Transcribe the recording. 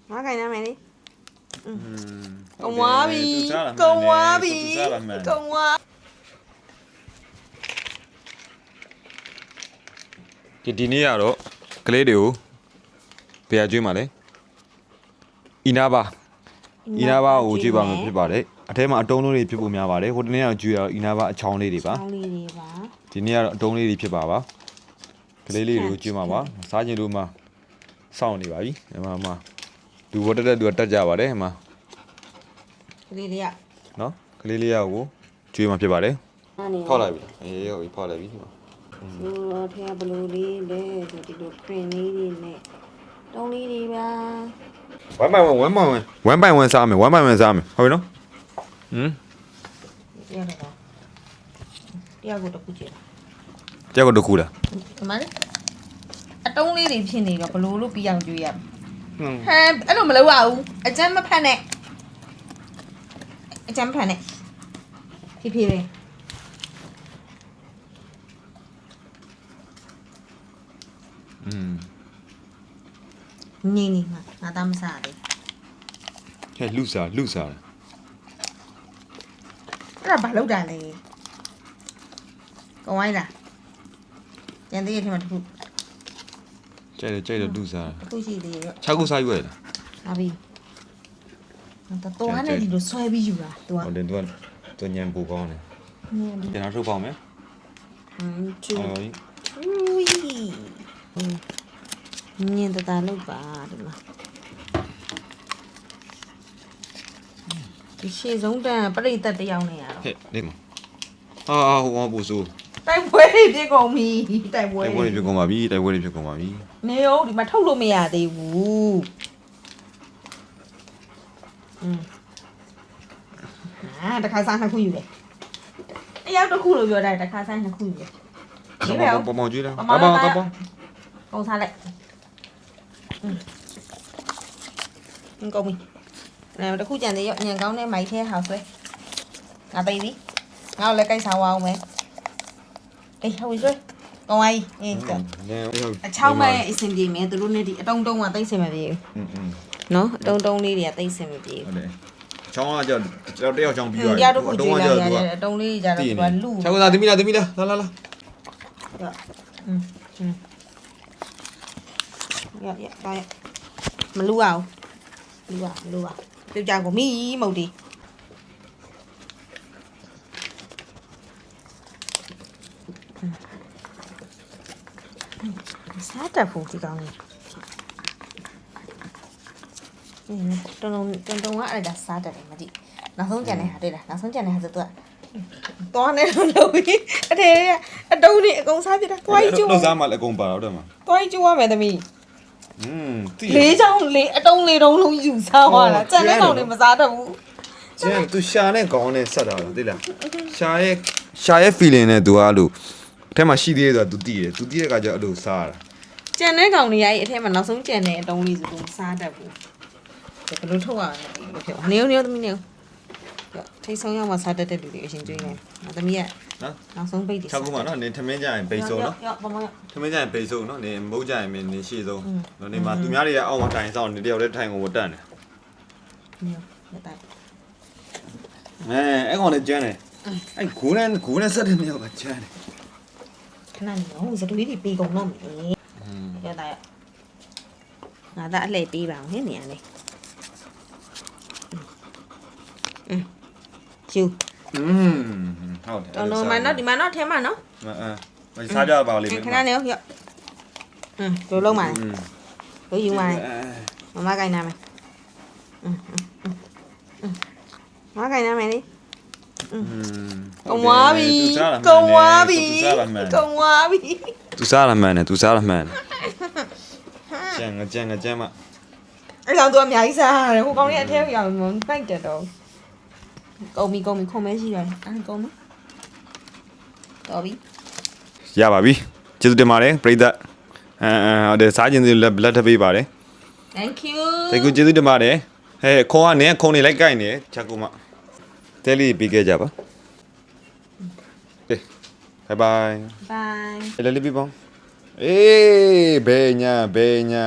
Má cái nào mày đi. Con quá bi. Con quá bi. Con quá. ဒီနေ့ကတော့ကလေးတွေကိုဘယ်အကျွေးမှာလဲအီနာဘာကိုကျွေးပါမယ်ဖြစ်ပါတယ်အထဲမှာအတုံးလေးတွေဖြစ်ဖို့များပါတယ်ဟိုတနေ့ကကျွေးရအီနာဘာအချောင်းလေးတွေပါဒီနေ့ကတော့အတုံးလေးတွေဖြစ်ပါကလေးလေးတွေကိုကျွေးမှာပါစားကျင်လို့မှစောင့်နေပါပြီဒီမှာလူဝတ်တက်သူကတက်ကြပါတယ်ဒီမှာကလေးလေးကိုကျွေးမှာဖြစ်ပါတယ်ဖောက်လိုက်ပြီအေးဟုတ်ပြီဖောက်လိုက်ပြီဒီမှာထဲဘလူးလေးလဲဆိုဒီလို print လေးတွေနဲ့တုံးလေးတွေပါ 1 by 1 စားမယ်1 by 1စားမယ်ဟုတ်ပြီနော်တရားကိုတခုကြည့် တရားကိုတခုလားဒီမှာလေအတုံးလေးတွေဖြစ်နေတော့ဘလို့လို့ပြီးအောင်ကြွေးရမယ်ဟမ်အဲ့လိုမလုပ်ရဘူးအကျမ်းမဖတ်နဲ့အကျမ်းဖတ်နဲ့ဖြည်းဖြည်းလေးနေမှာငါသားမစားသေးဟဲ့လူစားအဲ့ဒါဘာလုပ်တာလဲကောင်းဝိုင်းလားကျန်သေးရဲ့ထင်မှာတခုကြိုက်တယ်လူစားတခုရှိသေးရဲ့6ခုစားရွက်လားဟာပြီတော့နဲ့ဒီလိုဆွဲပြီးယူတာသူကဟုတ်တယ်သူညံပူကောင်းတယ်ကျွန်တော်ထုတ်ပါမယ်ချူညင်တလောက်ပါဒီမှာဒီရှေ့ဆုံးတန်းပြိတ္တတယောက်နေရတော့ဟဲ့နေမှာဟိုပူဆိုးတိုက်ပွဲတွေဖြစ်ကုန်ပြီတိုက်ပွဲတွေဖြစ်ကုန်ပါပြီနေရောဒီမှာထုတ်လို့မရသေးဘူးတခါစားနှစ်ခုယူတယ်တယောက်တစ်ခုလို့ပြောတာတခါစားနှစ်ခုယူတယ်ဒီပဲပေါ်ကျွေးလားကပေါကုန်စားလိုက်ကုန်ပြီတခုကြံသေးရညံကောင်းတဲ့မိုက်ထဲဟောက်ဆွဲငါသိပြီငါ့ကိုလည်းကြိုက်စားအောင်မယ်အေးဟိုဆွဲကောင်းပါပြီအေးအချောင်းမဲ့အစင်ပြေမယ်သူတို့နဲ့ဒီအတုံးတုံးကတိတ်စင်မပြေဘူးနော်အတုံးတုံးလေးတွေကတိတ်စင်မပြေဘူးဟုတ်တယ်ချောင်းကကြောက်တယောက်ချောင်းပြီးသွားတယ်အတုံးကကြောက်သူကအတုံးလေးကြတော့သူကလူချောင်းကသမီးလားလာရမလူအောင်လူပါပြုတ်ကြကိုမိမုတ်ဒီစားတတ်ဖို့ဒီကောင်းလေးတုံကအဲ့ဒါစားတတ်တယ်မသိနောက်ဆုံးကြံတဲ့ဟာတွေ့လားနောက်ဆုံးကြံတဲ့ဟာဆိုတော့သွားနေလို့ပြီးအထဲအတုံးလေးအကုန်စားပြတာသွားကြီးကျိုးလောက်စားမှလည်းအကုန်ပါတော့မှာသွားကြီးကျိုးရမယ်သမီးလေးချောင်းလေးအတုံးလေးတုံးလုံးယူစားသွားတာကြံတဲ့ကောင်လေးမစားတတ်ဘူးကျန်သူရှာနဲ့ခေါင်းနဲ့ဆက်တာလားသိလားရှာရဲ့ feeling နဲ့ तू အဲ့လိုအထက်မှာရှိသေးတယ်ဆိုတာ तू သိတယ် तू သိတဲ့အခါကျအဲ့လိုစားရတာကြံတဲ့ကောင်လေးရဲ့အထက်မှာနောက်ဆုံးကြံတဲ့အတုံးလေးဆိုတော့စားတတ်ဘူးဘယ်လိုထုတ်ရလဲလို့ပြောနေသမီးနေထိတ်ဆုံးရောက်မှစားတတ်တဲ့လူတွေအရှင်ကျွေးနေသမီးကနော်နောက်ဆုံးပိတ်တယ်6ခုမှနော်နေထမင်းကြရင်ပိတ်ဆုံးနော်ထမင်းကြရင်ပိတ်ဆုံးနော်နေမုတ်ကြရင်နေရှေ့ဆုံးနော်နေမှာသူများတွေကအောက်မှာထိုင်ဆောင်နေတယောက်တည်းထိုင်ကုန်ဝတ်တက်နေအဲ့ကောင်လည်းကျန်းတယ်အဲ့ဂိုးနဲ့ဆက်တဲ့နေရာကကျန်းတယ်ခဏနေအောင်စတူလေးတွေပေးကုန်တော့မယ်ရတာငါသားအလှည့်ပေးပါအောင်ဟဲ့နေရလေကျူဟုတ်တယ်တော့မနော်ဒီမှာနော်ထဲမှာနော်မစားကြပါလိမ့်မယ်ခဏနေရောလိုလုံးပါလိုယူပါမမကိုင်းနာမယ်မကိုင်းနာမယ်လေကုန်သွားပြီသူစားရမှန်တယ်ကြံမအဲ့ကောင်သူအများကြီးစားရတယ်ဟိုကောင်လေးအထဲရောက်မပိုက်တယ်တော့ကုန်ပြီခုံမဲရှိတယ်အဲ့ကုန်နော်တော်ပြီရပါပြီကျေးဇူးတင်ပါတယ်ပရိသတ်ဟုတ်တယ်စားခြင်းတွေလက်ထပ်ပေးပါတယ် Thank you ကျေးဇူးတင်ပါတယ်ဟဲ့ခေါင်းကနေခုံနေလိုက်ကိုက်နေချက်ကူမတဲလေးပြီးခဲ့ကြပါbye bye ဘိုင်လေးလေးပြီးပေါင်းအေးဘယ်ညာ